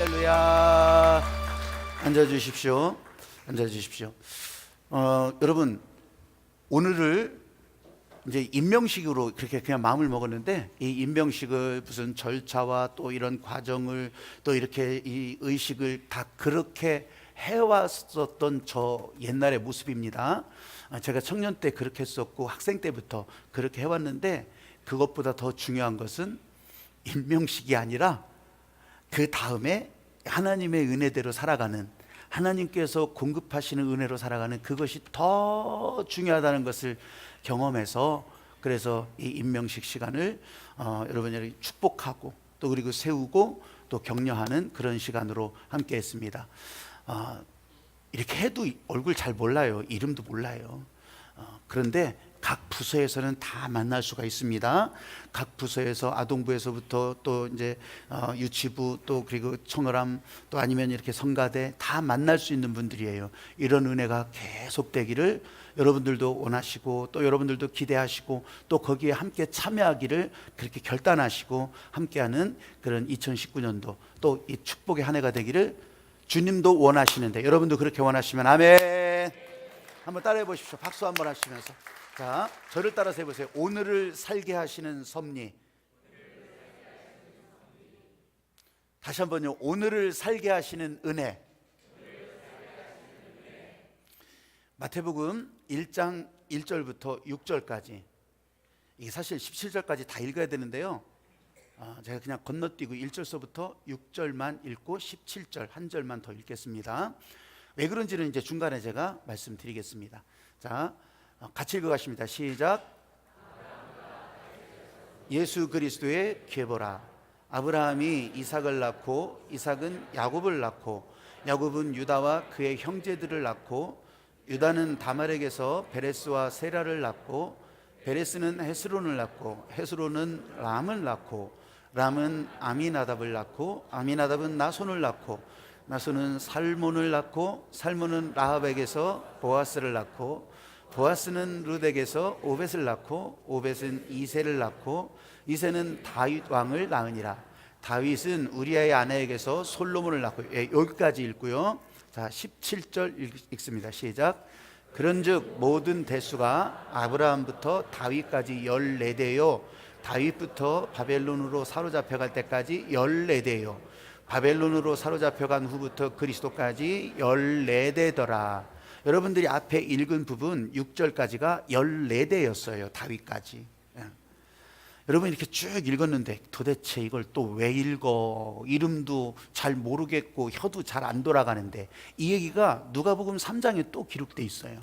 할렐루야. 앉아주십시오. 앉아주십시오. 여러분, 오늘을 이제 임명식으로 그렇게 그냥 마음을 먹었는데, 이 임명식을 무슨 절차와 또 이런 과정을 또 이렇게 이 의식을 다 그렇게 해왔었던 저 옛날의 모습입니다. 제가 청년 때 그렇게 했었고 학생 때부터 그렇게 해왔는데, 그것보다 더 중요한 것은 임명식이 아니라 그 다음에 하나님의 은혜대로 살아가는, 하나님께서 공급하시는 은혜로 살아가는 그것이 더 중요하다는 것을 경험해서, 그래서 이 임명식 시간을 여러분들이 축복하고 또 그리고 세우고 또 격려하는 그런 시간으로 함께 했습니다. 이렇게 해도 얼굴 잘 몰라요. 이름도 몰라요. 그런데 각 부서에서는 다 만날 수가 있습니다. 각 부서에서 아동부에서부터 또 이제 유치부 또 그리고 청어람 또 아니면 이렇게 성가대 다 만날 수 있는 분들이에요. 이런 은혜가 계속되기를 여러분들도 원하시고 또 여러분들도 기대하시고 또 거기에 함께 참여하기를 그렇게 결단하시고 함께하는 그런 2019년도 또 이 축복의 한 해가 되기를 주님도 원하시는데, 여러분도 그렇게 원하시면 아멘. 한번 따라해 보십시오. 박수 한번 하시면서. 자, 저를 따라서 해보세요. 오늘을 살게 하시는 섭리. 다시 한번요. 오늘을 살게 하시는 은혜. 마태복음 1장 1절부터 6절까지, 이게 사실 17절까지 다 읽어야 되는데요, 제가 그냥 건너뛰고 1절서부터 6절만 읽고 17절 한 절만 더 읽겠습니다. 왜 그런지는 이제 중간에 제가 말씀드리겠습니다. 자, 같이 읽어가십니다. 시작. 예수 그리스도의 계보라. 아브라함이 이삭을 낳고 이삭은 야곱을 낳고 야곱은 유다와 그의 형제들을 낳고 유다는 다말에게서 베레스와 세라를 낳고 베레스는 헤스론을 낳고 헤스론은 람을 낳고 람은 아미나답을 낳고 아미나답은 나손을 낳고 나손은 살몬을 낳고 살몬은 라합에게서 보아스를 낳고 보아스는 룻에게서 오벳을 낳고 오벳은 이새를 낳고 이새는 다윗 왕을 낳으니라. 다윗은 우리아의 아내에게서 솔로몬을 낳고, 여기까지 읽고요. 자, 17절 읽습니다. 시작. 그런즉 모든 대수가 아브라함부터 다윗까지 14대요 다윗부터 바벨론으로 사로잡혀갈 때까지 14대요 바벨론으로 사로잡혀간 후부터 그리스도까지 14대더라. 여러분들이 앞에 읽은 부분 6절까지가 14대였어요. 다윗까지. 여러분 이렇게 쭉 읽었는데 도대체 이걸 또 왜 읽어? 이름도 잘 모르겠고 혀도 잘 안 돌아가는데, 이 얘기가 누가복음 3장에 또 기록되어 있어요.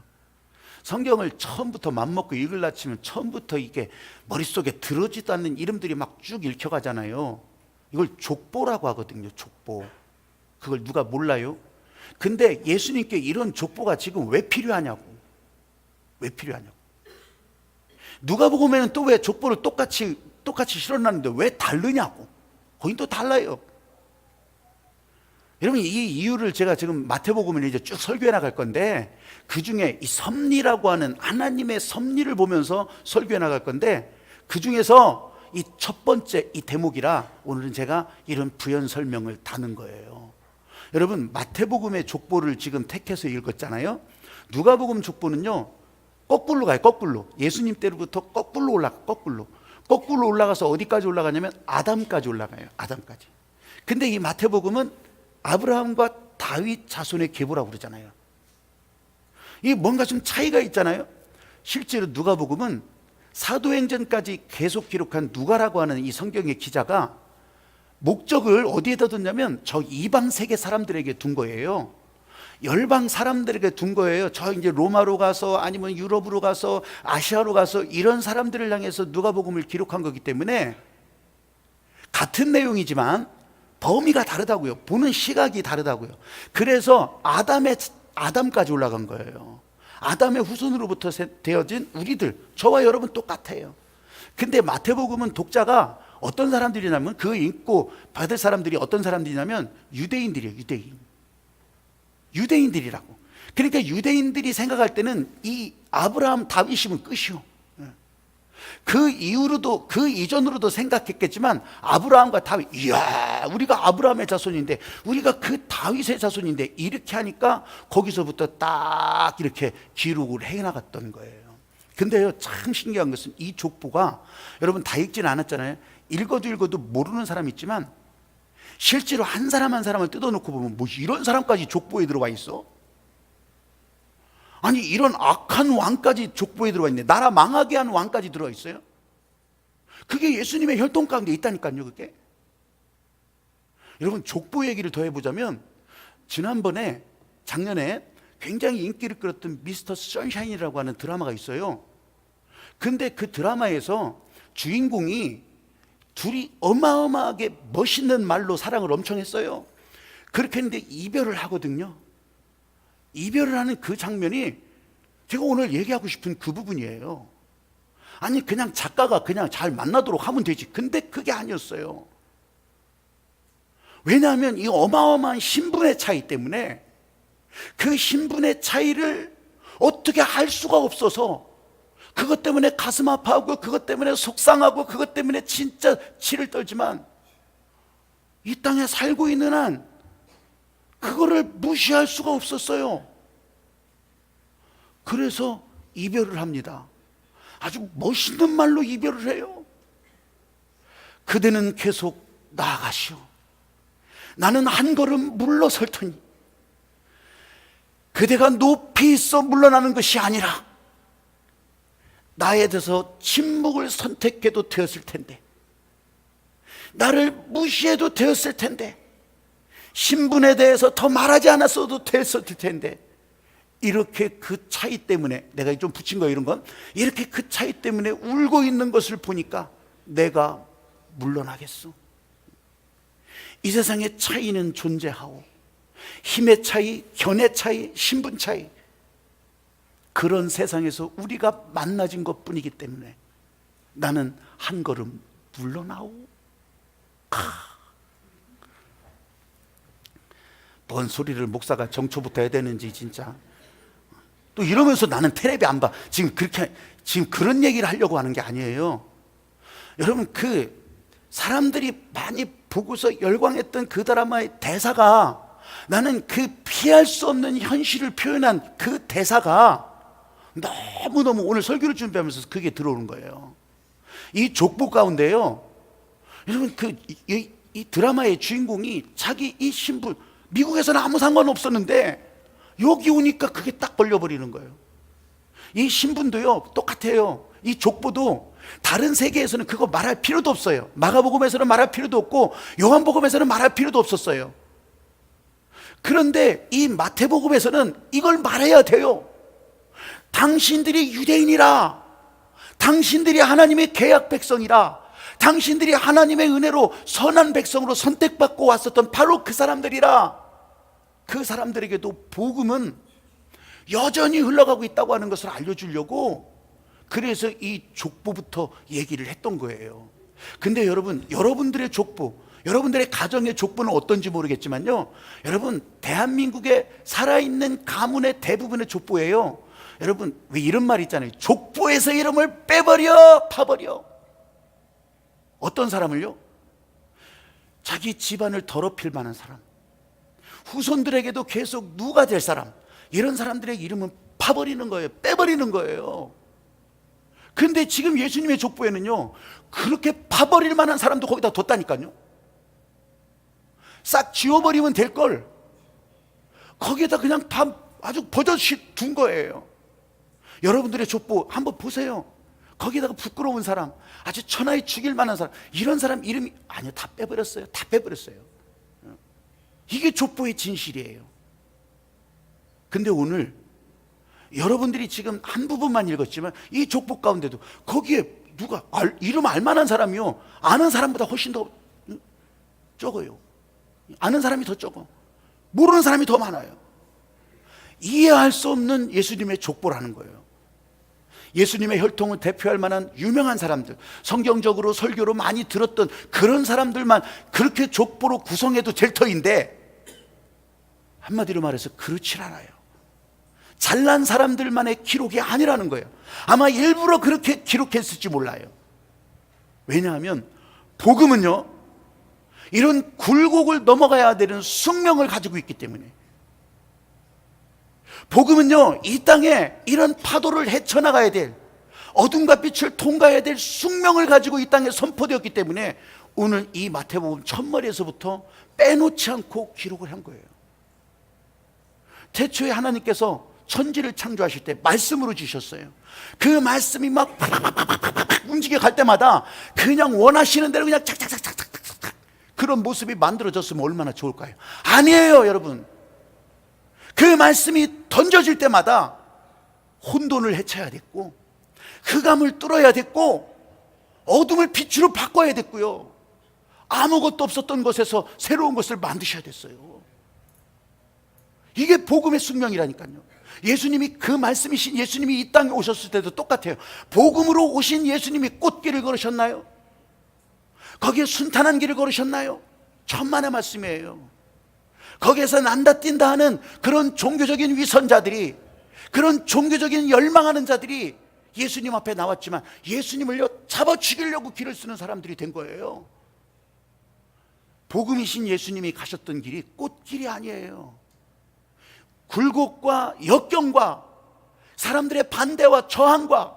성경을 처음부터 맘먹고 읽으려 치면 처음부터 이게 머릿속에 들어지도 않는 이름들이 막 쭉 읽혀가잖아요. 이걸 족보라고 하거든요. 족보. 그걸 누가 몰라요? 근데 예수님께 이런 족보가 지금 왜 필요하냐고. 왜 필요하냐고. 누가복음에는 또 왜 족보를 똑같이 실어놨는데 왜 다르냐고. 거긴 또 달라요. 여러분, 이 이유를 제가 지금 마태복음을 이제 쭉 설교해 나갈 건데, 그 중에 이 섭리라고 하는 하나님의 섭리를 보면서 설교해 나갈 건데, 그 중에서 이 첫 번째 이 대목이라 오늘은 제가 이런 부연 설명을 다는 거예요. 여러분, 마태복음의 족보를 지금 택해서 읽었잖아요. 누가복음 족보는요, 거꾸로 가요. 거꾸로. 예수님 때로부터 거꾸로 거꾸로 올라가서 어디까지 올라가냐면 아담까지 올라가요. 아담까지. 근데 이 마태복음은 아브라함과 다윗 자손의 계보라고 그러잖아요. 이게 뭔가 좀 차이가 있잖아요. 실제로 누가복음은 사도행전까지 계속 기록한 누가라고 하는 이 성경의 기자가 목적을 어디에다 뒀냐면 저 이방 세계 사람들에게 둔 거예요. 열방 사람들에게 둔 거예요. 저 이제 로마로 가서 아니면 유럽으로 가서 아시아로 가서 이런 사람들을 향해서 누가복음을 기록한 거기 때문에 같은 내용이지만 범위가 다르다고요. 보는 시각이 다르다고요. 그래서 아담까지 올라간 거예요. 아담의 후손으로부터 되어진 우리들, 저와 여러분 똑같아요. 근데 마태복음은 독자가 어떤 사람들이냐면, 그 읽고 받을 사람들이 어떤 사람들이냐면 유대인들이에요. 유대인들이라고. 그러니까 유대인들이 생각할 때는 이 아브라함 다윗이면 끝이요. 그 이후로도, 그 이전으로도 생각했겠지만 아브라함과 다윗, 이야, 우리가 아브라함의 자손인데, 우리가 그 다윗의 자손인데, 이렇게 하니까 거기서부터 딱 이렇게 기록을 해나갔던 거예요. 근데요, 참 신기한 것은 이 족보가, 여러분 다 읽진 않았잖아요. 읽어도 모르는 사람 있지만 실제로 한 사람 한 사람을 뜯어놓고 보면 뭐 이런 사람까지 족보에 들어와 있어? 아니, 이런 악한 왕까지 족보에 들어와 있네. 나라 망하게 한 왕까지 들어와 있어요. 그게 예수님의 혈통 가운데 있다니까요. 그게. 여러분, 족보 얘기를 더 해보자면, 지난번에, 작년에 굉장히 인기를 끌었던 미스터 선샤인이라고 하는 드라마가 있어요. 근데 그 드라마에서 주인공이 둘이 어마어마하게 멋있는 말로 사랑을 엄청 했어요. 그렇게 했는데 이별을 하거든요. 이별을 하는 그 장면이 제가 오늘 얘기하고 싶은 그 부분이에요. 아니, 그냥 작가가 그냥 잘 만나도록 하면 되지. 근데 그게 아니었어요. 왜냐하면 이 어마어마한 신분의 차이 때문에, 그 신분의 차이를 어떻게 할 수가 없어서 그것 때문에 가슴 아파하고, 그것 때문에 속상하고, 그것 때문에 진짜 치를 떨지만, 이 땅에 살고 있는 한 그거를 무시할 수가 없었어요. 그래서 이별을 합니다. 아주 멋있는 말로 이별을 해요. 그대는 계속 나아가시오. 나는 한 걸음 물러설 테니 그대가 높이 있어 물러나는 것이 아니라 나에 대해서 침묵을 선택해도 되었을 텐데, 나를 무시해도 되었을 텐데, 신분에 대해서 더 말하지 않았어도 됐을 텐데, 이렇게 그 차이 때문에, 내가 좀 붙인 거예요, 이런 건. 이렇게 그 차이 때문에 울고 있는 것을 보니까 내가 물러나겠어. 이 세상에 차이는 존재하오. 힘의 차이, 견의 차이, 신분 차이, 그런 세상에서 우리가 만나진 것 뿐이기 때문에 나는 한 걸음 물러나오. 뭔 소리를 목사가 정초부터 해야 되는지 진짜. 또 이러면서 나는 텔레비 안 봐. 지금 그런 얘기를 하려고 하는 게 아니에요. 여러분, 그 사람들이 많이 보고서 열광했던 그 드라마의 대사가, 나는 그 피할 수 없는 현실을 표현한 그 대사가 너무너무 오늘 설교를 준비하면서 그게 들어오는 거예요. 이 족보 가운데요, 여러분, 이 드라마의 주인공이 자기 이 신분, 미국에서는 아무 상관없었는데 여기 오니까 그게 딱 걸려버리는 거예요. 이 신분도요 똑같아요. 이 족보도 다른 세계에서는 그거 말할 필요도 없어요. 마가복음에서는 말할 필요도 없고 요한복음에서는 말할 필요도 없었어요. 그런데 이 마태복음에서는 이걸 말해야 돼요. 당신들이 유대인이라, 당신들이 하나님의 계약 백성이라, 당신들이 하나님의 은혜로 선한 백성으로 선택받고 왔었던 바로 그 사람들이라, 그 사람들에게도 복음은 여전히 흘러가고 있다고 하는 것을 알려주려고, 그래서 이 족보부터 얘기를 했던 거예요. 근데 여러분, 여러분들의 족보, 여러분들의 가정의 족보는 어떤지 모르겠지만요, 여러분, 대한민국에 살아있는 가문의 대부분의 족보예요. 여러분, 왜 이런 말 있잖아요. 족보에서 이름을 빼버려, 파버려. 어떤 사람을요? 자기 집안을 더럽힐 만한 사람, 후손들에게도 계속 누가 될 사람, 이런 사람들의 이름은 파버리는 거예요. 빼버리는 거예요. 근데 지금 예수님의 족보에는요, 그렇게 파버릴 만한 사람도 거기다 뒀다니까요. 싹 지워버리면 될 걸 거기에다 그냥 아주 버젓이 둔 거예요. 여러분들의 족보 한번 보세요. 거기다가 부끄러운 사람, 아주 천하에 죽일 만한 사람, 이런 사람 이름이, 아니요, 다 빼버렸어요. 다 빼버렸어요. 이게 족보의 진실이에요. 근데 오늘 여러분들이 지금 한 부분만 읽었지만 이 족보 가운데도 거기에 누가 이름 알만한 사람이요, 아는 사람보다 훨씬 더 적어요. 아는 사람이 더 적어, 모르는 사람이 더 많아요. 이해할 수 없는 예수님의 족보라는 거예요. 예수님의 혈통을 대표할 만한 유명한 사람들, 성경적으로 설교로 많이 들었던 그런 사람들만 그렇게 족보로 구성해도 될 터인데, 한마디로 말해서 그렇지 않아요. 잘난 사람들만의 기록이 아니라는 거예요. 아마 일부러 그렇게 기록했을지 몰라요. 왜냐하면 복음은요, 이런 굴곡을 넘어가야 되는 숙명을 가지고 있기 때문에. 복음은요, 이 땅에 이런 파도를 헤쳐나가야 될, 어둠과 빛을 통과해야 될 숙명을 가지고 이 땅에 선포되었기 때문에 오늘 이 마태복음 첫머리에서부터 빼놓지 않고 기록을 한 거예요. 태초에 하나님께서 천지를 창조하실 때 말씀으로 주셨어요. 그 말씀이 막 움직여 갈 때마다 그냥 원하시는 대로 그냥 착착착착착착 그런 모습이 만들어졌으면 얼마나 좋을까요? 아니에요, 여러분. 그 말씀이 던져질 때마다 혼돈을 해쳐야 됐고, 흑암을 뚫어야 됐고, 어둠을 빛으로 바꿔야 됐고요, 아무것도 없었던 것에서 새로운 것을 만드셔야 됐어요. 이게 복음의 숙명이라니까요. 예수님이, 그 말씀이신 예수님이 이 땅에 오셨을 때도 똑같아요. 복음으로 오신 예수님이 꽃길을 걸으셨나요? 거기에 순탄한 길을 걸으셨나요? 천만의 말씀이에요. 거기에서 난다 뛴다 하는 그런 종교적인 위선자들이, 그런 종교적인 열망하는 자들이 예수님 앞에 나왔지만 예수님을요 잡아 죽이려고 길을 쓰는 사람들이 된 거예요. 복음이신 예수님이 가셨던 길이 꽃길이 아니에요. 굴곡과 역경과 사람들의 반대와 저항과,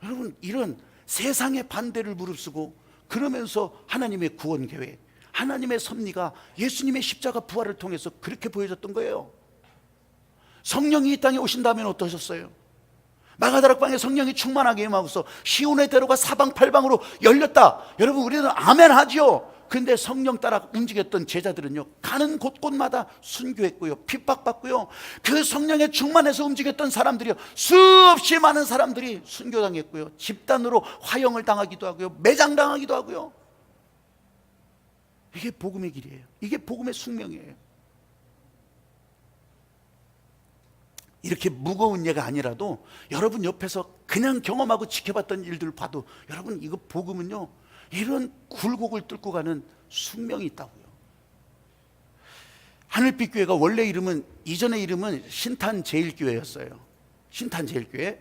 여러분, 이런 세상의 반대를 무릅쓰고 그러면서 하나님의 구원 계획, 하나님의 섭리가 예수님의 십자가 부활을 통해서 그렇게 보여졌던 거예요. 성령이 이 땅에 오신다면 어떠셨어요? 마가다락방에 성령이 충만하게 임하고서 시온의 대로가 사방팔방으로 열렸다. 여러분, 우리는 아멘 하지요. 근데 성령 따라 움직였던 제자들은요, 가는 곳곳마다 순교했고요, 핍박받고요, 그 성령의 충만해서 움직였던 사람들이요, 수없이 많은 사람들이 순교당했고요, 집단으로 화형을 당하기도 하고요, 매장당하기도 하고요. 이게 복음의 길이에요. 이게 복음의 숙명이에요. 이렇게 무거운 예가 아니라도 여러분 옆에서 그냥 경험하고 지켜봤던 일들을 봐도, 여러분, 이거 복음은요, 이런 굴곡을 뚫고 가는 숙명이 있다고요. 하늘빛 교회가 원래 이름은, 이전의 이름은 신탄제일교회였어요. 신탄제일교회.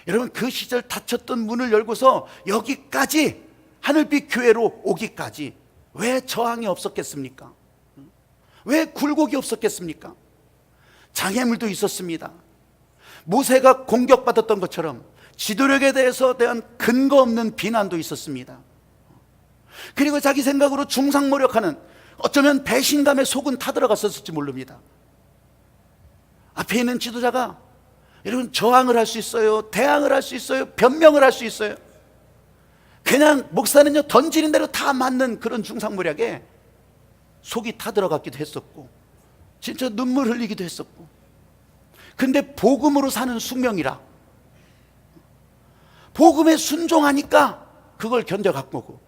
여러분, 그 시절 닫혔던 문을 열고서 여기까지 하늘빛 교회로 오기까지 왜 저항이 없었겠습니까? 왜 굴곡이 없었겠습니까? 장애물도 있었습니다. 모세가 공격받았던 것처럼 지도력에 대한 근거 없는 비난도 있었습니다. 그리고 자기 생각으로 중상모략하는, 어쩌면 배신감에 속은 타들어갔었을지 모릅니다. 앞에 있는 지도자가, 여러분, 저항을 할 수 있어요, 대항을 할 수 있어요, 변명을 할 수 있어요. 그냥 목사는요, 던지는 대로 다 맞는 그런 중상모략에 속이 타들어갔기도 했었고, 진짜 눈물 흘리기도 했었고. 근데 복음으로 사는 숙명이라, 복음에 순종하니까 그걸 견뎌간 거고,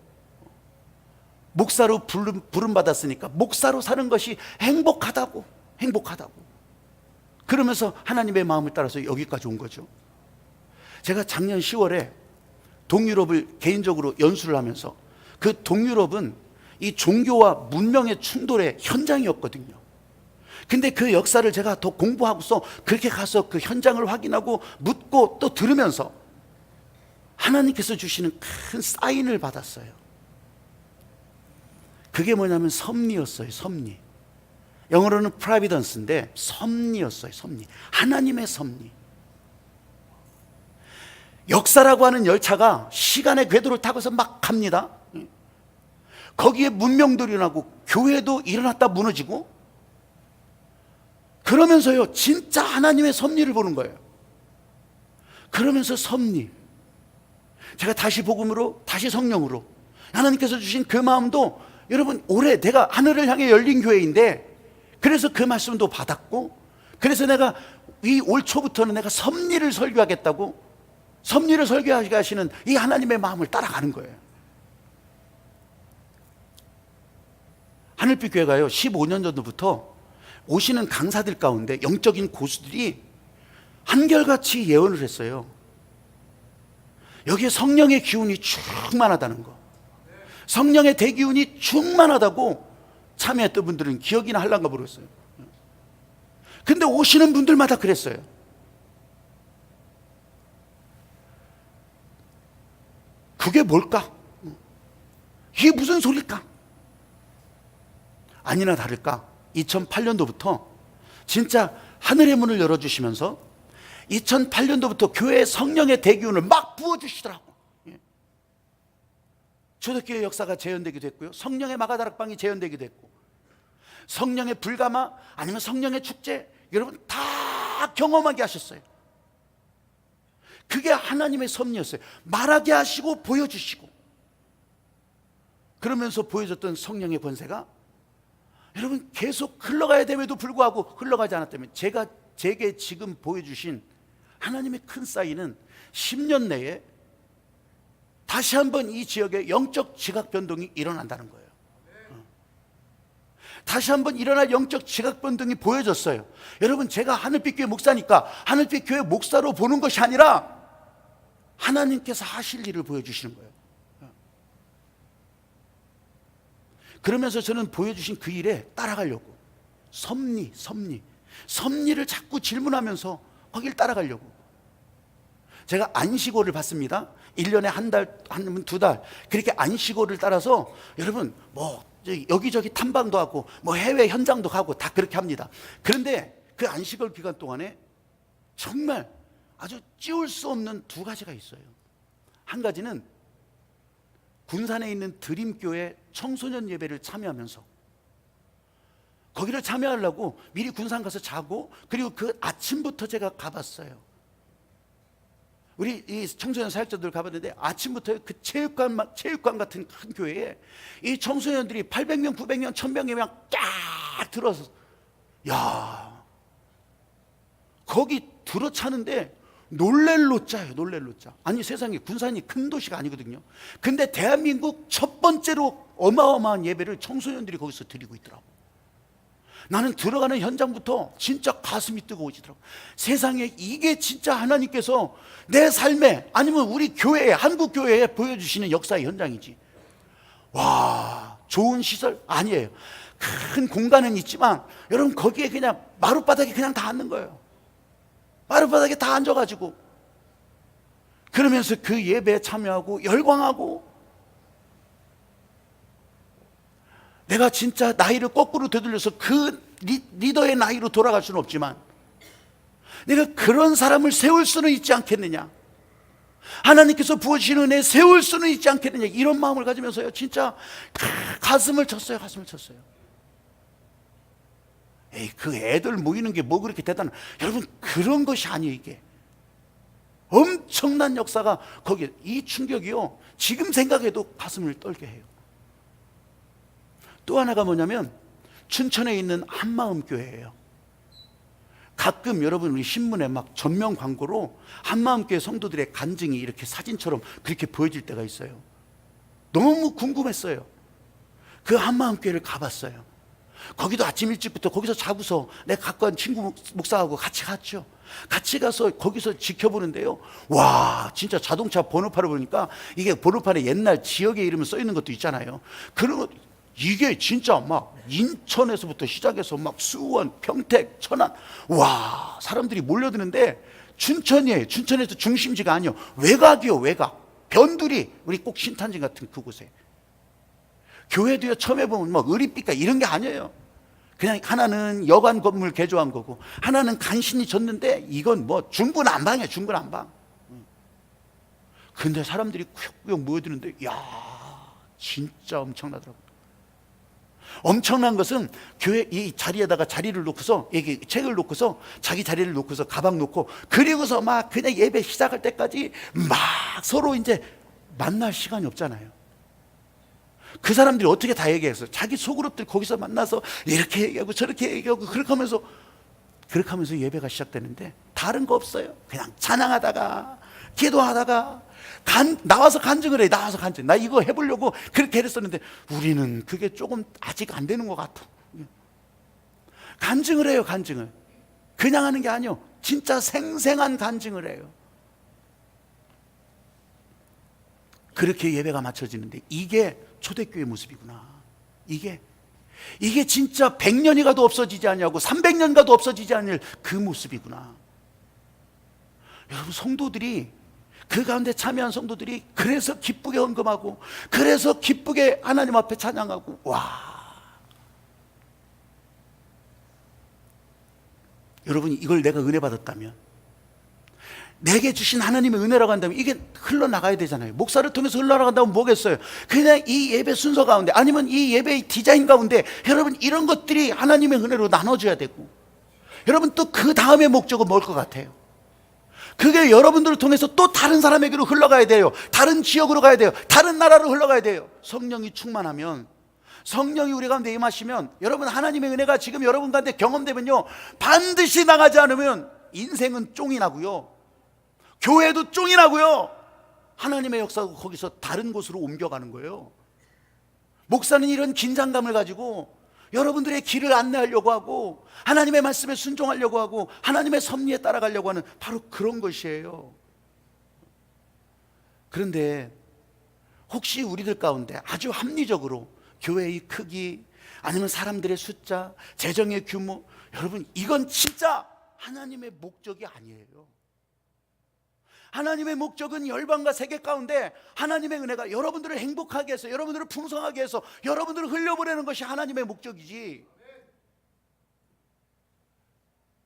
목사로 부름받았으니까 목사로 사는 것이 행복하다고, 행복하다고. 그러면서 하나님의 마음을 따라서 여기까지 온 거죠. 제가 작년 10월에 동유럽을 개인적으로 연수를 하면서, 그 동유럽은 이 종교와 문명의 충돌의 현장이었거든요. 근데 그 역사를 제가 더 공부하고서 그렇게 가서 그 현장을 확인하고 묻고 또 들으면서 하나님께서 주시는 큰 사인을 받았어요. 그게 뭐냐면 섭리였어요. 섭리. 영어로는 providence인데 섭리였어요. 섭리. 하나님의 섭리. 역사라고 하는 열차가 시간의 궤도를 타고서 막 갑니다. 거기에 문명도 일어나고 교회도 일어났다 무너지고, 그러면서요, 진짜 하나님의 섭리를 보는 거예요. 그러면서 섭리, 제가 다시 복음으로, 다시 성령으로, 하나님께서 주신 그 마음도, 여러분, 올해 내가 하늘을 향해 열린 교회인데, 그래서 그 말씀도 받았고, 그래서 내가 이 올 초부터는 내가 섭리를 설교하겠다고, 섭리를 설교하게 하시는 이 하나님의 마음을 따라가는 거예요. 하늘빛 교회가요, 15년 전부터 오시는 강사들 가운데 영적인 고수들이 한결같이 예언을 했어요. 여기에 성령의 기운이 충만하다는 거, 성령의 대기운이 충만하다고 참여했던 분들은 기억이나 할란가 모르겠어요. 근데 오시는 분들마다 그랬어요. 그게 뭘까? 이게 무슨 소릴까? 아니나 다를까 2008년도부터 진짜 하늘의 문을 열어주시면서 2008년도부터 교회에 성령의 대기운을 막 부어주시더라고. 초대교회 역사가 재현되기도 했고요, 성령의 마가다락방이 재현되기도 했고, 성령의 불가마 아니면 성령의 축제, 여러분 다 경험하게 하셨어요. 그게 하나님의 섭리였어요. 말하게 하시고 보여주시고, 그러면서 보여줬던 성령의 권세가 여러분 계속 흘러가야 됨에도 불구하고 흘러가지 않았다면, 제게 지금 보여주신 하나님의 큰 사인은 10년 내에 다시 한번 이 지역에 영적 지각 변동이 일어난다는 거예요. 다시 한번 일어날 영적 지각 변동이 보여졌어요. 여러분, 제가 하늘빛 교회 목사니까 하늘빛 교회 목사로 보는 것이 아니라 하나님께서 하실 일을 보여주시는 거예요. 그러면서 저는 보여주신 그 일에 따라가려고, 섭리를 자꾸 질문하면서 거길 따라가려고. 제가 안식월을 받습니다. 1년에 한 달, 한 두 달, 그렇게 안식월을 따라서 여러분 뭐 여기저기 탐방도 하고 뭐 해외 현장도 가고 다 그렇게 합니다. 그런데 그 안식월 기간 동안에 정말 아주 찌울 수 없는 두 가지가 있어요. 한 가지는 군산에 있는 드림교회 청소년 예배를 참여하면서, 거기를 참여하려고 미리 군산 가서 자고, 그리고 그 아침부터 제가 가봤어요. 우리 이 청소년 사역자들 가봤는데 아침부터 그 체육관 같은 큰 교회에 이 청소년들이 800명, 900명, 1000명이 쫙 들어서, 야, 거기 들어차는데 놀렐로짜예요. 놀렐로짜. 아니, 세상에 군산이 큰 도시가 아니거든요. 근데 대한민국 첫 번째로 어마어마한 예배를 청소년들이 거기서 드리고 있더라고. 나는 들어가는 현장부터 진짜 가슴이 뜨거워지더라고. 세상에 이게 진짜 하나님께서 내 삶에, 아니면 우리 교회에, 한국 교회에 보여주시는 역사의 현장이지. 와, 좋은 시설 아니에요. 큰 공간은 있지만 여러분 거기에 그냥 마룻바닥에 그냥 다 앉는 거예요. 마룻바닥에 다 앉아가지고, 그러면서 그 예배에 참여하고 열광하고, 내가 진짜 나이를 거꾸로 되돌려서 그 리더의 나이로 돌아갈 수는 없지만 내가 그런 사람을 세울 수는 있지 않겠느냐, 하나님께서 부어주시는 은혜 세울 수는 있지 않겠느냐, 이런 마음을 가지면서요 진짜 가슴을 쳤어요. 에이, 그 애들 모이는 게 뭐 그렇게 대단한, 여러분 그런 것이 아니에요. 이게 엄청난 역사가 거기에, 이 충격이요 지금 생각해도 가슴을 떨게 해요. 또 하나가 뭐냐면 춘천에 있는 한마음교회예요. 가끔 여러분 우리 신문에 막 전면 광고로 한마음교회 성도들의 간증이 이렇게 사진처럼 그렇게 보여질 때가 있어요. 너무 궁금했어요. 그 한마음교회를 가봤어요. 거기도 아침 일찍부터 거기서 자고서 내 가까운 친구 목사하고 같이 갔죠. 같이 가서 거기서 지켜보는데요, 와, 진짜 자동차 번호판을 보니까 이게 번호판에 옛날 지역의 이름을 써 있는 것도 있잖아요. 그런 것, 이게 진짜 막 인천에서부터 시작해서 막 수원, 평택, 천안, 와, 사람들이 몰려드는데 춘천이에요. 춘천에서 중심지가 아니요, 외곽이요, 외곽. 변두리, 우리 꼭 신탄진 같은 그곳에. 교회도요 처음에 보면 뭐 의리빛가 이런 게 아니에요. 그냥 하나는 여관 건물 개조한 거고 하나는 간신히 졌는데 이건 뭐 중구난방이에요. 중구난방. 근데 사람들이 꾸역꾸역 모여드는데, 야, 진짜 엄청나더라고요. 엄청난 것은 교회 이 자리에다가 자리를 놓고서, 이게 책을 놓고서 자기 자리를 놓고서 가방 놓고, 그리고서 막 그냥 예배 시작할 때까지 막 서로 이제 만날 시간이 없잖아요. 그 사람들이 어떻게 다 얘기했어요? 자기 소그룹들 거기서 만나서 이렇게 얘기하고 저렇게 얘기하고 그렇게 하면서 예배가 시작되는데 다른 거 없어요. 그냥 찬양하다가 기도하다가 나와서 간증을 해. 나와서 간증. 나 이거 해보려고 그렇게 했었는데 우리는 그게 조금 아직 안 되는 것 같아. 간증을 해요. 간증을 그냥 하는 게 아니요, 진짜 생생한 간증을 해요. 그렇게 예배가 마쳐지는데 이게 초대교회 모습이구나. 이게 이게 진짜 100년이 가도 없어지지 않냐고 300년 가도 없어지지 않을 그 모습이구나. 여러분, 성도들이, 그 가운데 참여한 성도들이 그래서 기쁘게 헌금하고, 그래서 기쁘게 하나님 앞에 찬양하고, 와, 여러분, 이걸 내가 은혜 받았다면, 내게 주신 하나님의 은혜라고 한다면 이게 흘러나가야 되잖아요. 목사를 통해서 흘러나간다면 뭐겠어요? 그냥 이 예배 순서 가운데, 아니면 이 예배의 디자인 가운데, 여러분, 이런 것들이 하나님의 은혜로 나눠져야 되고, 여러분, 또 그 다음의 목적은 뭘 것 같아요? 그게 여러분들을 통해서 또 다른 사람에게로 흘러가야 돼요. 다른 지역으로 가야 돼요. 다른 나라로 흘러가야 돼요. 성령이 충만하면, 성령이 우리 가운데 임하시면, 여러분, 하나님의 은혜가 지금 여러분 가운데 경험되면요, 반드시 나가지 않으면 인생은 쫑이 나고요, 교회도 쫑이 나고요, 하나님의 역사가 거기서 다른 곳으로 옮겨가는 거예요. 목사는 이런 긴장감을 가지고 여러분들의 길을 안내하려고 하고, 하나님의 말씀에 순종하려고 하고, 하나님의 섭리에 따라가려고 하는 바로 그런 것이에요. 그런데 혹시 우리들 가운데 아주 합리적으로 교회의 크기, 아니면 사람들의 숫자, 재정의 규모, 여러분, 이건 진짜 하나님의 목적이 아니에요. 하나님의 목적은 열방과 세계 가운데 하나님의 은혜가 여러분들을 행복하게 해서, 여러분들을 풍성하게 해서, 여러분들을 흘려보내는 것이 하나님의 목적이지,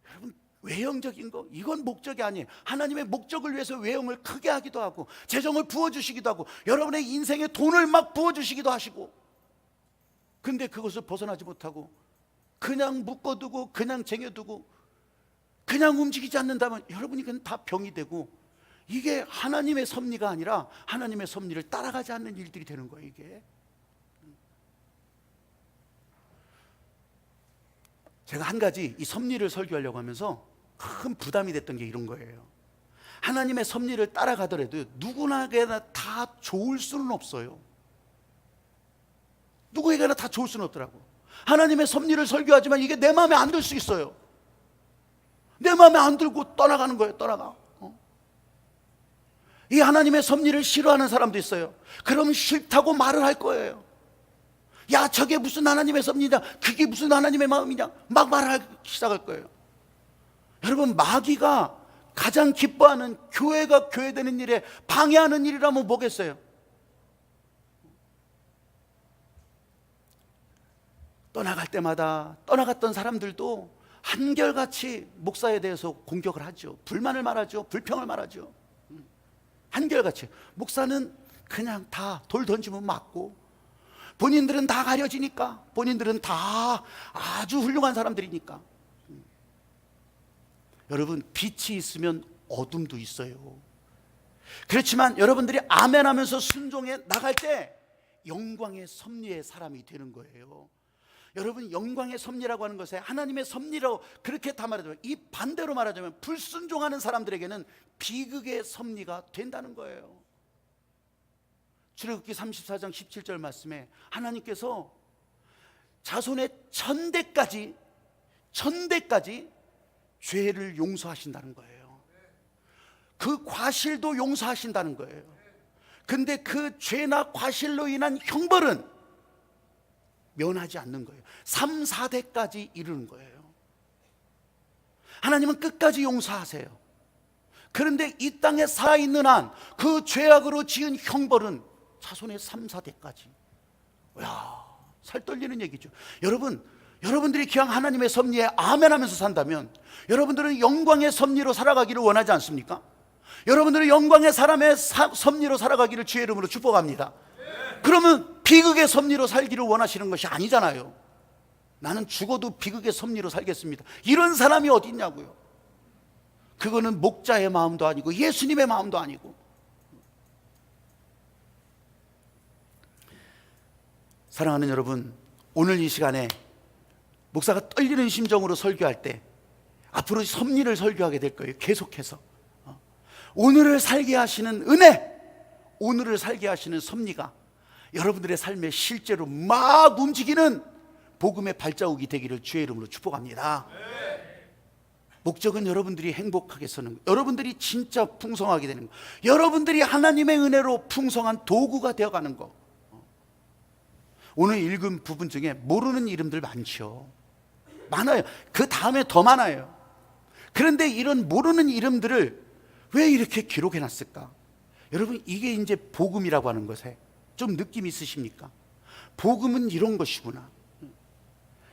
여러분, 외형적인 거, 이건 목적이 아니에요. 하나님의 목적을 위해서 외형을 크게 하기도 하고, 재정을 부어주시기도 하고, 여러분의 인생에 돈을 막 부어주시기도 하시고, 근데 그것을 벗어나지 못하고 그냥 묶어두고 그냥 쟁여두고 그냥 움직이지 않는다면, 여러분, 이건 다 병이 되고, 이게 하나님의 섭리가 아니라 하나님의 섭리를 따라가지 않는 일들이 되는 거예요. 이게 제가 한 가지 이 섭리를 설교하려고 하면서 큰 부담이 됐던 게 이런 거예요. 하나님의 섭리를 따라가더라도 누구나게나 다 좋을 수는 없어요. 누구에게나 다 좋을 수는 없더라고. 하나님의 섭리를 설교하지만 이게 내 마음에 안 들 수 있어요. 내 마음에 안 들고 떠나가는 거예요. 떠나가. 이 하나님의 섭리를 싫어하는 사람도 있어요. 그럼 싫다고 말을 할 거예요. 야, 저게 무슨 하나님의 섭리냐, 그게 무슨 하나님의 마음이냐, 막 말을 시작할 거예요. 여러분, 마귀가 가장 기뻐하는, 교회가 교회되는 일에 방해하는 일이라면 뭐겠어요? 떠나갈 때마다 떠나갔던 사람들도 한결같이 목사에 대해서 공격을 하죠. 불만을 말하죠. 불평을 말하죠. 한결같이. 목사는 그냥 다 돌 던지면 맞고, 본인들은 다 가려지니까, 본인들은 다 아주 훌륭한 사람들이니까. 여러분, 빛이 있으면 어둠도 있어요. 그렇지만 여러분들이 아멘 하면서 순종해 나갈 때 영광의 섭리의 사람이 되는 거예요. 여러분, 영광의 섭리라고 하는 것에 하나님의 섭리라고 그렇게 다 말하자면, 이 반대로 말하자면 불순종하는 사람들에게는 비극의 섭리가 된다는 거예요. 출애굽기 34장 17절 말씀에 하나님께서 자손의 천대까지 죄를 용서하신다는 거예요. 그 과실도 용서하신다는 거예요. 근데 그 죄나 과실로 인한 형벌은 면하지 않는 거예요. 3, 4대까지 이르는 거예요. 하나님은 끝까지 용서하세요. 그런데 이 땅에 살아있는 한 그 죄악으로 지은 형벌은 자손의 3, 4대까지. 야, 살 떨리는 얘기죠. 여러분들이 그냥 하나님의 섭리에 아멘 하면서 산다면, 여러분들은 영광의 섭리로 살아가기를 원하지 않습니까? 여러분들은 영광의 사람의 섭리로 살아가기를 주의 이름으로 축복합니다. 그러면 비극의 섭리로 살기를 원하시는 것이 아니잖아요. 나는 죽어도 비극의 섭리로 살겠습니다, 이런 사람이 어디 있냐고요. 그거는 목자의 마음도 아니고 예수님의 마음도 아니고. 사랑하는 여러분, 오늘 이 시간에 목사가 떨리는 심정으로 설교할 때 앞으로 섭리를 설교하게 될 거예요. 계속해서 오늘을 살게 하시는 은혜, 오늘을 살게 하시는 섭리가 여러분들의 삶에 실제로 막 움직이는 복음의 발자국이 되기를 주의 이름으로 축복합니다. 목적은 여러분들이 행복하게 사는 것, 여러분들이 진짜 풍성하게 되는 것, 여러분들이 하나님의 은혜로 풍성한 도구가 되어가는 것. 오늘 읽은 부분 중에 모르는 이름들 많죠. 많아요. 그 다음에 더 많아요. 그런데 이런 모르는 이름들을 왜 이렇게 기록해 놨을까? 여러분, 이게 이제 복음이라고 하는 것에 좀 느낌 있으십니까? 복음은 이런 것이구나.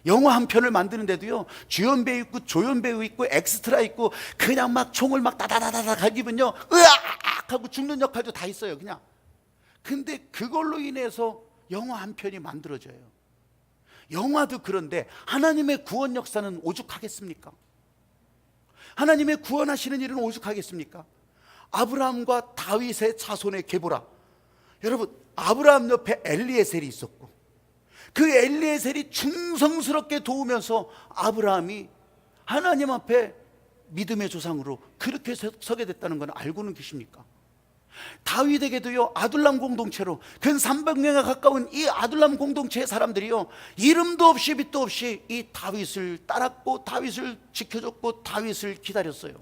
영화 한 편을 만드는데도요, 주연 배우 있고 조연 배우 있고 엑스트라 있고 그냥 막 총을 막 다다다다다 갈기면요, 으악 하고 죽는 역할도 다 있어요, 그냥. 근데 그걸로 인해서 영화 한 편이 만들어져요. 영화도 그런데 하나님의 구원 역사는 오죽하겠습니까? 하나님의 구원하시는 일은 오죽하겠습니까? 아브라함과 다윗의 자손의 계보라. 여러분, 아브라함 옆에 엘리에셀이 있었고, 그 엘리에셀이 충성스럽게 도우면서 아브라함이 하나님 앞에 믿음의 조상으로 그렇게 서게 됐다는 건 알고는 계십니까? 다윗에게도요, 아둘람 공동체로 근 300명에 가까운 이 아둘람 공동체의 사람들이요, 이름도 없이 빛도 없이 이 다윗을 따랐고 다윗을 지켜줬고 다윗을 기다렸어요.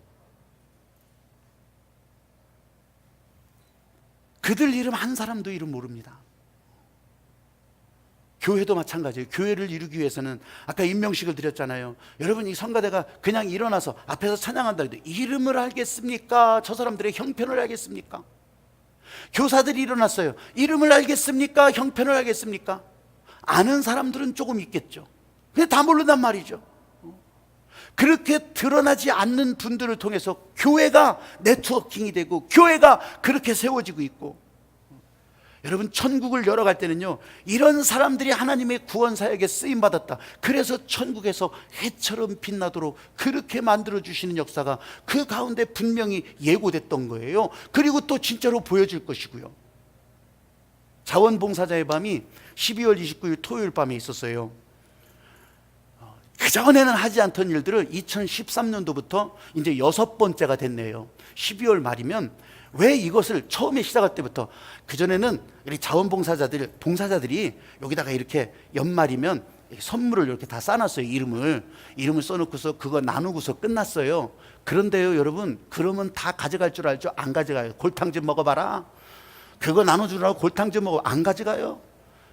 그들 이름 한 사람도 이름 모릅니다. 교회도 마찬가지예요. 교회를 이루기 위해서는 아까 임명식을 드렸잖아요. 여러분, 이 성가대가 그냥 일어나서 앞에서 찬양한다 해도 이름을 알겠습니까? 저 사람들의 형편을 알겠습니까? 교사들이 일어났어요. 이름을 알겠습니까? 형편을 알겠습니까? 아는 사람들은 조금 있겠죠. 근데 다 모른단 말이죠. 그렇게 드러나지 않는 분들을 통해서 교회가 네트워킹이 되고 교회가 그렇게 세워지고 있고, 여러분, 천국을 열어갈 때는요, 이런 사람들이 하나님의 구원 사역에 쓰임 받았다, 그래서 천국에서 해처럼 빛나도록 그렇게 만들어 주시는 역사가 그 가운데 분명히 예고됐던 거예요. 그리고 또 진짜로 보여질 것이고요. 자원봉사자의 밤이 12월 29일 토요일 밤에 있었어요. 그전에는 하지 않던 일들을 2013년도부터 이제 6번째가 됐네요. 12월 말이면 왜 이것을 처음에 시작할 때부터, 그전에는 우리 봉사자들이 여기다가 이렇게 연말이면 선물을 이렇게 다 싸놨어요. 이름을 써놓고서 그거 나누고서 끝났어요. 그런데요, 여러분, 그러면 다 가져갈 줄 알죠? 안 가져가요. 골탕 좀 먹어봐라. 그거 나눠주라고 골탕 좀 먹어. 안 가져가요.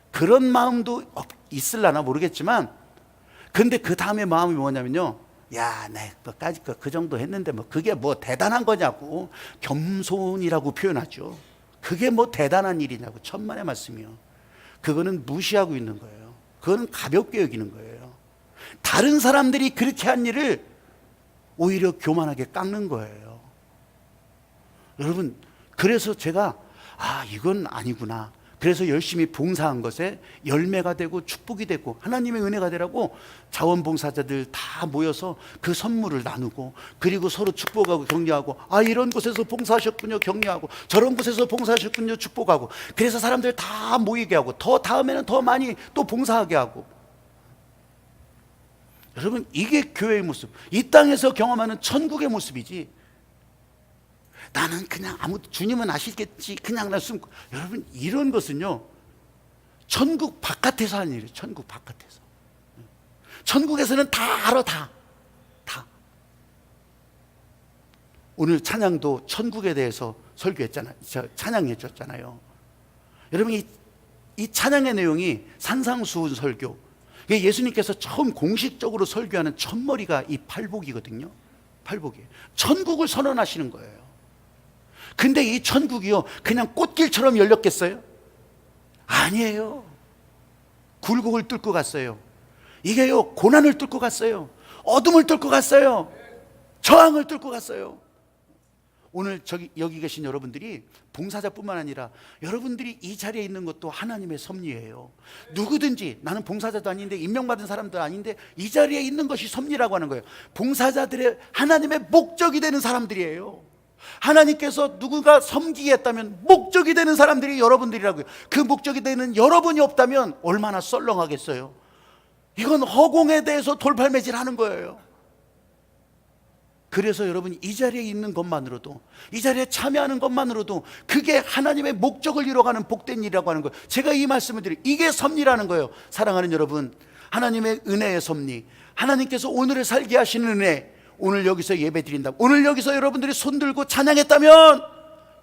그런 마음도 있을라나 모르겠지만, 근데 그 다음에 마음이 뭐냐면요, 야, 내 그까짓 그 정도 했는데 뭐 그게 뭐 대단한 거냐고. 겸손이라고 표현하죠. 그게 뭐 대단한 일이냐고. 천만의 말씀이요. 그거는 무시하고 있는 거예요. 그거는 가볍게 여기는 거예요. 다른 사람들이 그렇게 한 일을 오히려 교만하게 깎는 거예요. 여러분, 그래서 제가 이건 아니구나. 그래서 열심히 봉사한 것에 열매가 되고 축복이 되고 하나님의 은혜가 되라고 자원봉사자들 다 모여서 그 선물을 나누고, 그리고 서로 축복하고 격려하고, 이런 곳에서 봉사하셨군요 격려하고, 저런 곳에서 봉사하셨군요 축복하고, 그래서 사람들 다 모이게 하고, 더 다음에는 더 많이 또 봉사하게 하고. 여러분, 이게 교회의 모습, 이 땅에서 경험하는 천국의 모습이지, 나는 그냥 주님은 아시겠지 그냥 나 숨고. 여러분, 이런 것은요, 천국 바깥에서 하는 일이에요. 천국 바깥에서. 천국에서는 다 알아. 다. 오늘 찬양도 천국에 대해서 설교했잖아요. 찬양해 줬잖아요. 여러분, 이 찬양의 내용이 산상수훈 설교, 예수님께서 처음 공식적으로 설교하는 첫머리가 이 팔복이거든요. 팔복이에요. 천국을 선언하시는 거예요. 근데 이 천국이요, 그냥 꽃길처럼 열렸겠어요? 아니에요. 굴곡을 뚫고 갔어요. 이게요, 고난을 뚫고 갔어요. 어둠을 뚫고 갔어요. 저항을 뚫고 갔어요. 오늘 여기 계신 여러분들이 봉사자뿐만 아니라 여러분들이 이 자리에 있는 것도 하나님의 섭리예요. 누구든지, 나는 봉사자도 아닌데 임명받은 사람도 아닌데 이 자리에 있는 것이 섭리라고 하는 거예요. 봉사자들의 하나님의 목적이 되는 사람들이에요. 하나님께서 누구가 섬기게 했다면 목적이 되는 사람들이 여러분들이라고요. 그 목적이 되는 여러분이 없다면 얼마나 썰렁하겠어요. 이건 허공에 대해서 돌팔매질 하는 거예요. 그래서 여러분, 이 자리에 있는 것만으로도, 이 자리에 참여하는 것만으로도 그게 하나님의 목적을 이뤄가는 복된 일이라고 하는 거예요. 제가 이 말씀을 드려요. 이게 섭리라는 거예요. 사랑하는 여러분, 하나님의 은혜의 섭리, 하나님께서 오늘을 살게 하시는 은혜, 오늘 여기서 예배 드린다, 오늘 여기서 여러분들이 손들고 찬양했다면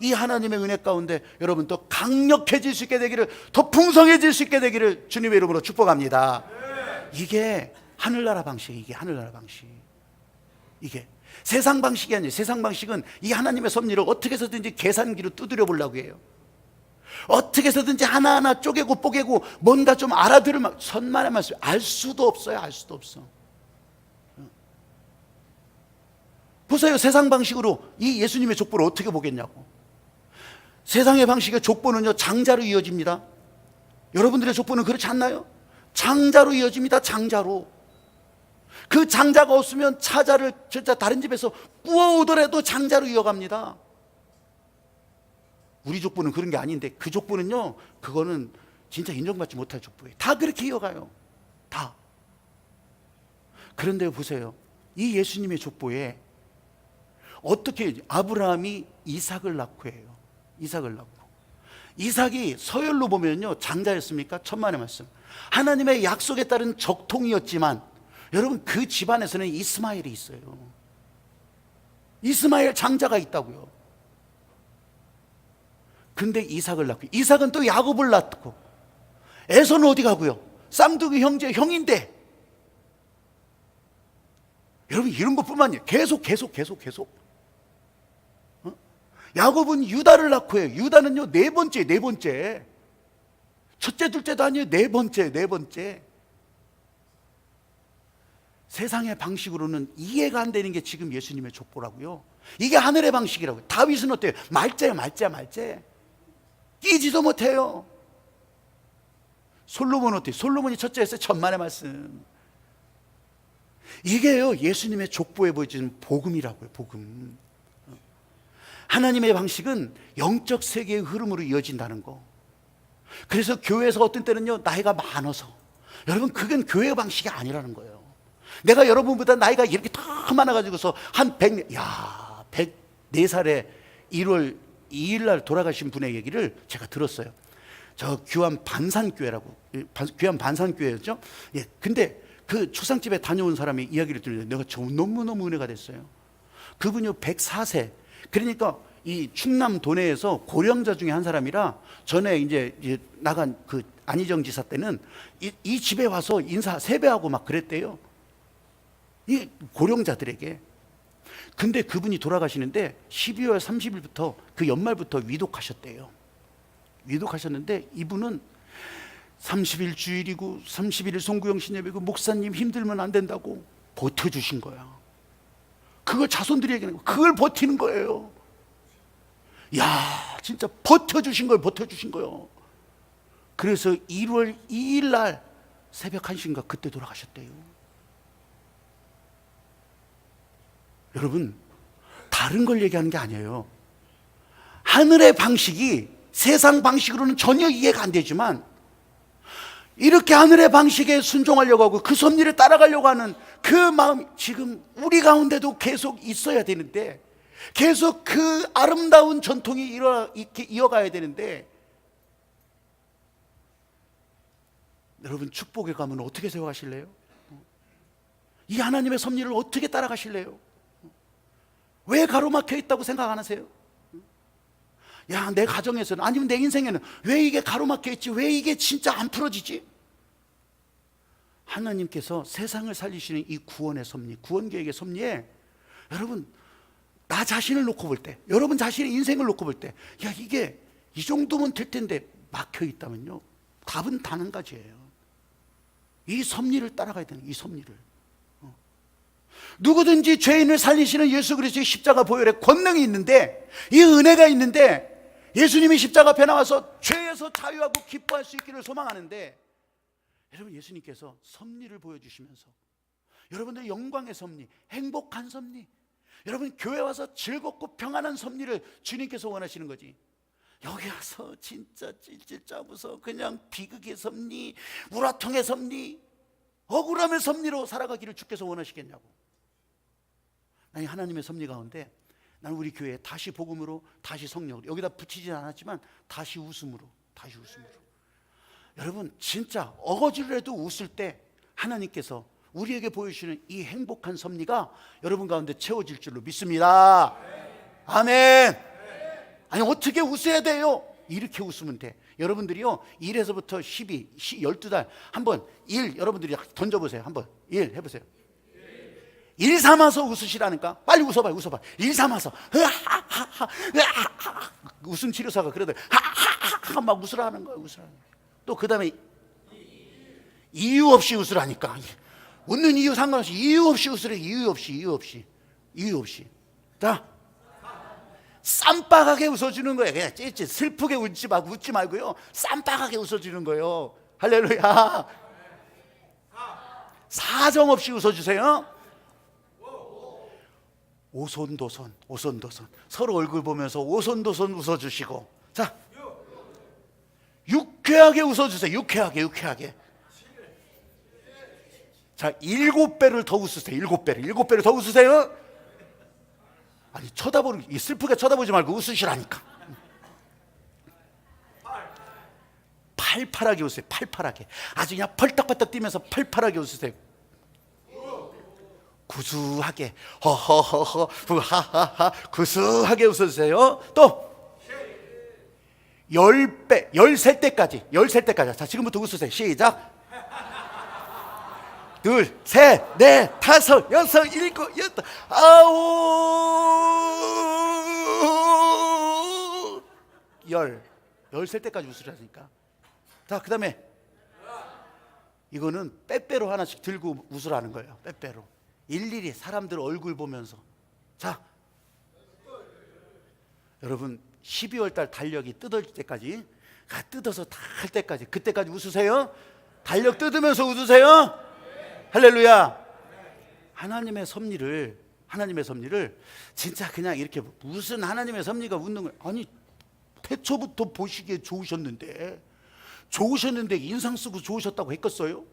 이 하나님의 은혜 가운데 여러분 더 강력해질 수 있게 되기를, 더 풍성해질 수 있게 되기를 주님의 이름으로 축복합니다. 이게 하늘나라 방식, 이게 하늘나라 방식. 이게 세상 방식이 아니에요. 세상 방식은 이 하나님의 섭리를 어떻게 해서든지 계산기로 두드려 보려고 해요. 어떻게 해서든지 하나하나 쪼개고 뽀개고 뭔가 좀 알아들으면, 선만의 말씀, 알 수도 없어요. 알 수도 없어. 보세요. 세상 방식으로 이 예수님의 족보를 어떻게 보겠냐고. 세상의 방식의 족보는요, 장자로 이어집니다. 여러분들의 족보는 그렇지 않나요? 장자로 이어집니다. 장자로. 그 장자가 없으면 차자를 진짜 다른 집에서 구워오더라도 장자로 이어갑니다. 우리 족보는 그런 게 아닌데, 그 족보는요, 그거는 진짜 인정받지 못할 족보예요. 다 그렇게 이어가요. 다. 그런데 보세요. 이 예수님의 족보에 어떻게 아브라함이 이삭을 낳고 해요. 이삭을 낳고. 이삭이 서열로 보면요, 장자였습니까? 천만의 말씀. 하나님의 약속에 따른 적통이었지만, 여러분 그 집안에서는 이스마엘이 있어요. 이스마엘 장자가 있다고요. 근데 이삭을 낳고, 이삭은 또 야곱을 낳고, 에서는 어디 가고요? 쌍둥이 형제 형인데, 여러분 이런 것뿐만 아니에요. 계속 야곱은 유다를 낳고 해요. 유다는요, 네 번째. 첫째 둘째도 아니에요. 네 번째. 세상의 방식으로는 이해가 안 되는 게 지금 예수님의 족보라고요. 이게 하늘의 방식이라고요. 다윗은 어때요? 말째. 끼지도 못해요. 솔로몬은 어때요? 솔로몬이 첫째였어요. 천만의 말씀. 이게요, 예수님의 족보에 보여지는 복음이라고요. 복음. 하나님의 방식은 영적 세계의 흐름으로 이어진다는 거. 그래서 교회에서 어떤 때는요, 나이가 많아서, 여러분 그건 교회 방식이 아니라는 거예요. 내가 여러분보다 나이가 이렇게 더 많아가지고서 한 104살에 1월 2일 날 돌아가신 분의 얘기를 제가 들었어요. 저 귀한 반산교회라고, 귀한 반산교회였죠. 예, 근데 그 초상집에 다녀온 사람이 이야기를 들으는데 내가 너무너무 은혜가 됐어요. 그분이 104세. 그러니까 이 충남 도내에서 고령자 중에 한 사람이라, 전에 이제 나간 그 안희정 지사 때는 이 집에 와서 인사 세배하고 막 그랬대요. 이 고령자들에게. 근데 그분이 돌아가시는데 12월 30일부터 그 연말부터 위독하셨대요. 위독하셨는데 이분은 30일 주일이고 31일 송구영신 예배고, 목사님 힘들면 안 된다고 버텨주신 거야. 그걸 자손들이 얘기하는 거예요. 그걸 버티는 거예요. 야, 진짜 버텨주신 거예요. 그래서 1월 2일 날 새벽 1시인가 그때 돌아가셨대요. 여러분, 다른 걸 얘기하는 게 아니에요. 하늘의 방식이 세상 방식으로는 전혀 이해가 안 되지만, 이렇게 하늘의 방식에 순종하려고 하고 그 섭리를 따라가려고 하는 그 마음이 지금 우리 가운데도 계속 있어야 되는데, 계속 그 아름다운 전통이 이렇게 이어가야 되는데, 여러분 축복에 가면 어떻게 세워가실래요? 이 하나님의 섭리를 어떻게 따라가실래요? 왜 가로막혀 있다고 생각 안 하세요? 야, 내 가정에서는, 아니면 내 인생에는 왜 이게 가로막혀 있지? 왜 이게 진짜 안 풀어지지? 하나님께서 세상을 살리시는 이 구원의 섭리, 구원 계획의 섭리에, 여러분 나 자신을 놓고 볼 때, 여러분 자신의 인생을 놓고 볼 때, 야, 이게 이 정도면 될 텐데 막혀 있다면요, 답은 단 한 가지예요. 이 섭리를 따라가야 되는, 이 섭리를. 누구든지 죄인을 살리시는 예수 그리스도의 십자가 보혈의 권능이 있는데, 이 은혜가 있는데, 예수님이 십자가 앞에 나와서 죄에서 자유하고 기뻐할 수 있기를 소망하는데, 여러분 예수님께서 섭리를 보여주시면서, 여러분들 영광의 섭리, 행복한 섭리, 여러분 교회 와서 즐겁고 평안한 섭리를 주님께서 원하시는 거지. 여기 와서 진짜 찔찔 짜면서 그냥 비극의 섭리, 우라통의 섭리, 억울함의 섭리로 살아가기를 주께서 원하시겠냐고. 아니, 하나님의 섭리 가운데 나는 우리 교회에 다시 복음으로, 다시 성령으로, 여기다 붙이진 않았지만 다시 웃음으로. 여러분 진짜 어거지로 해도 웃을 때 하나님께서 우리에게 보여주시는 이 행복한 섭리가 여러분 가운데 채워질 줄로 믿습니다. 아멘. 아니 어떻게 웃어야 돼요? 이렇게 웃으면 돼. 여러분들이요 1에서부터 12, 12달 한번 1 여러분들이 던져보세요. 한번 1 해보세요. 1 삼아서 웃으시라니까. 빨리 웃어봐요. 웃어봐. 1 삼아서 웃음 치료사가 그러더니 하하하 막 웃으라는 거예요. 웃으라는 거예요. 또 그 다음에 이유 없이 웃으라니까. 웃는 이유 상관없이 이유 없이 웃으래. 이유 없이. 자, 쌈박하게 웃어주는 거예요. 그냥 찌찌 슬프게 웃지 말고요. 쌈박하게 웃어주는 거예요. 할렐루야. 사정 없이 웃어주세요. 오손도손. 서로 얼굴 보면서 오손도손 웃어주시고. 자, 유쾌하게 웃어주세요. 유쾌하게. 자, 7배를 더 웃으세요. 7배를 더 웃으세요. 아니 슬프게 쳐다보지 말고 웃으시라니까. 팔팔하게 웃으세요. 팔팔하게. 아주 그냥 펄떡펄떡 뛰면서 팔팔하게 웃으세요. 구수하게 허허허허 후하하하 구수하게 웃어주세요. 또 10배 13때까지. 자, 지금부터 웃으세요. 시작. 2, 3, 4, 5, 6, 7, 8, 9, 10살 때까지 웃으라니까. 자, 그 다음에 이거는 빼빼로 하나씩 들고 웃으라는 거예요. 빼빼로 일일이 사람들 얼굴 보면서. 자, 여러분 12월 달 달력이 뜯어질 때까지, 뜯어서 다 할 때까지, 그때까지 웃으세요. 달력 뜯으면서 웃으세요. 할렐루야. 하나님의 섭리를 진짜 그냥 이렇게 무슨 하나님의 섭리가 웃는 걸, 아니 태초부터 보시기에 좋으셨는데 인상 쓰고 좋으셨다고 했겠어요?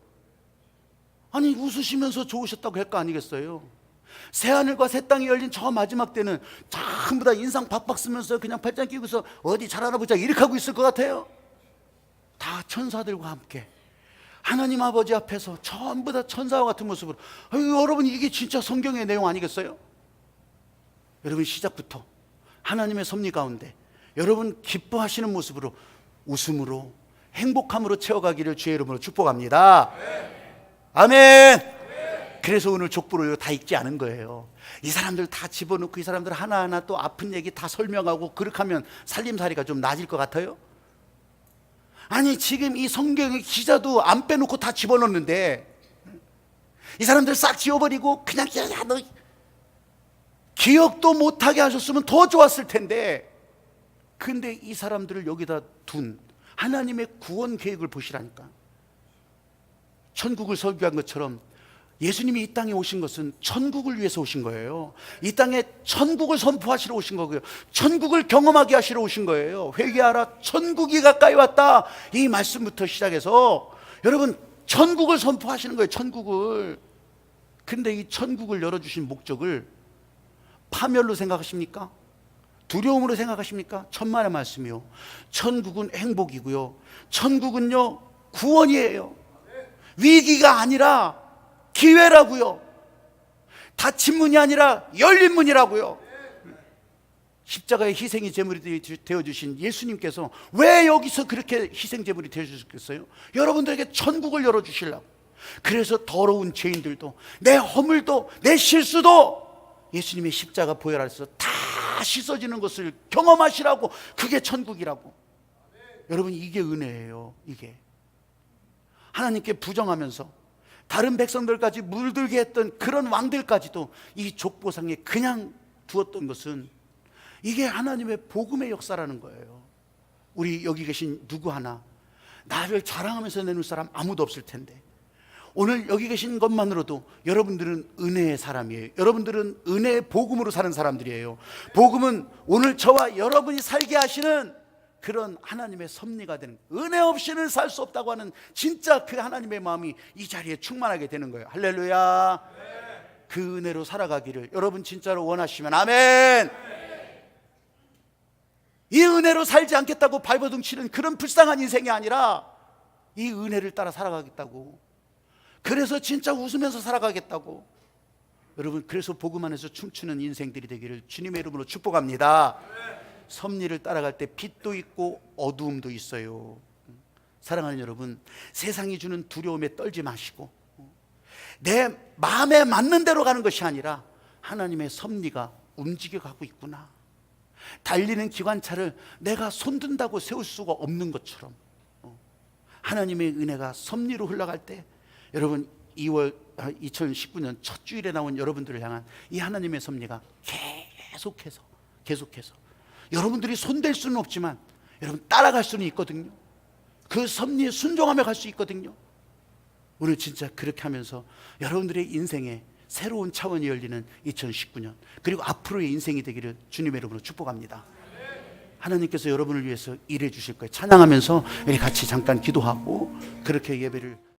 아니 웃으시면서 좋으셨다고 할 거 아니겠어요? 새하늘과 새 땅이 열린 저 마지막 때는 전부 다 인상 박박 쓰면서 그냥 팔짱 끼고서 어디 잘 알아보자 이렇게 하고 있을 것 같아요? 다 천사들과 함께 하나님 아버지 앞에서 전부 다 천사와 같은 모습으로. 여러분 이게 진짜 성경의 내용 아니겠어요? 여러분 시작부터 하나님의 섭리 가운데 여러분 기뻐하시는 모습으로 웃음으로 행복함으로 채워가기를 주의 이름으로 축복합니다. 아멘. 그래서 오늘 족보를 다 읽지 않은 거예요. 이 사람들 다 집어넣고 이 사람들 하나하나 또 아픈 얘기 다 설명하고 그렇게 하면 살림살이가 좀 나아질 것 같아요? 아니 지금 이 성경의 기자도 안 빼놓고 다 집어넣는데 이 사람들 싹 지워버리고 그냥 야, 너 기억도 못하게 하셨으면 더 좋았을 텐데, 근데 이 사람들을 여기다 둔 하나님의 구원 계획을 보시라니까. 천국을 설교한 것처럼 예수님이 이 땅에 오신 것은 천국을 위해서 오신 거예요. 이 땅에 천국을 선포하시러 오신 거고요. 천국을 경험하게 하시러 오신 거예요. 회개하라, 천국이 가까이 왔다. 이 말씀부터 시작해서 여러분 천국을 선포하시는 거예요. 천국을. 근데 이 천국을 열어주신 목적을 파멸로 생각하십니까? 두려움으로 생각하십니까? 천만의 말씀이요. 천국은 행복이고요. 천국은요 구원이에요. 위기가 아니라 기회라고요. 닫힌 문이 아니라 열린 문이라고요. 십자가의 희생이 제물이 되어주신 예수님께서 왜 여기서 그렇게 희생 제물이 되어주셨겠어요? 여러분들에게 천국을 열어주시려고. 그래서 더러운 죄인들도 내 허물도 내 실수도 예수님의 십자가 보혈 안에서 다 씻어지는 것을 경험하시라고. 그게 천국이라고. 여러분 이게 은혜예요. 이게 하나님께 부정하면서 다른 백성들까지 물들게 했던 그런 왕들까지도 이 족보상에 그냥 두었던 것은 이게 하나님의 복음의 역사라는 거예요. 우리 여기 계신 누구 하나 나를 자랑하면서 내놓을 사람 아무도 없을 텐데 오늘 여기 계신 것만으로도 여러분들은 은혜의 사람이에요. 여러분들은 은혜의 복음으로 사는 사람들이에요. 복음은 오늘 저와 여러분이 살게 하시는 그런 하나님의 섭리가 되는, 은혜 없이는 살 수 없다고 하는 진짜 그 하나님의 마음이 이 자리에 충만하게 되는 거예요. 할렐루야. 그 은혜로 살아가기를 여러분 진짜로 원하시면 아멘. 이 은혜로 살지 않겠다고 발버둥 치는 그런 불쌍한 인생이 아니라 이 은혜를 따라 살아가겠다고. 그래서 진짜 웃으면서 살아가겠다고. 여러분 그래서 복음 안에서 춤추는 인생들이 되기를 주님의 이름으로 축복합니다. 섭리를 따라갈 때 빛도 있고 어두움도 있어요. 사랑하는 여러분, 세상이 주는 두려움에 떨지 마시고 내 마음에 맞는 대로 가는 것이 아니라 하나님의 섭리가 움직여 가고 있구나. 달리는 기관차를 내가 손든다고 세울 수가 없는 것처럼 하나님의 은혜가 섭리로 흘러갈 때, 여러분 2019년 첫 주일에 나온 여러분들을 향한 이 하나님의 섭리가 계속해서 여러분들이 손댈 수는 없지만 여러분 따라갈 수는 있거든요. 그 섭리에 순종하며 갈 수 있거든요. 오늘 진짜 그렇게 하면서 여러분들의 인생에 새로운 차원이 열리는 2019년, 그리고 앞으로의 인생이 되기를 주님의 이름으로 축복합니다. 하나님께서 여러분을 위해서 일해 주실 거예요. 찬양하면서 우리 같이 잠깐 기도하고 그렇게 예배를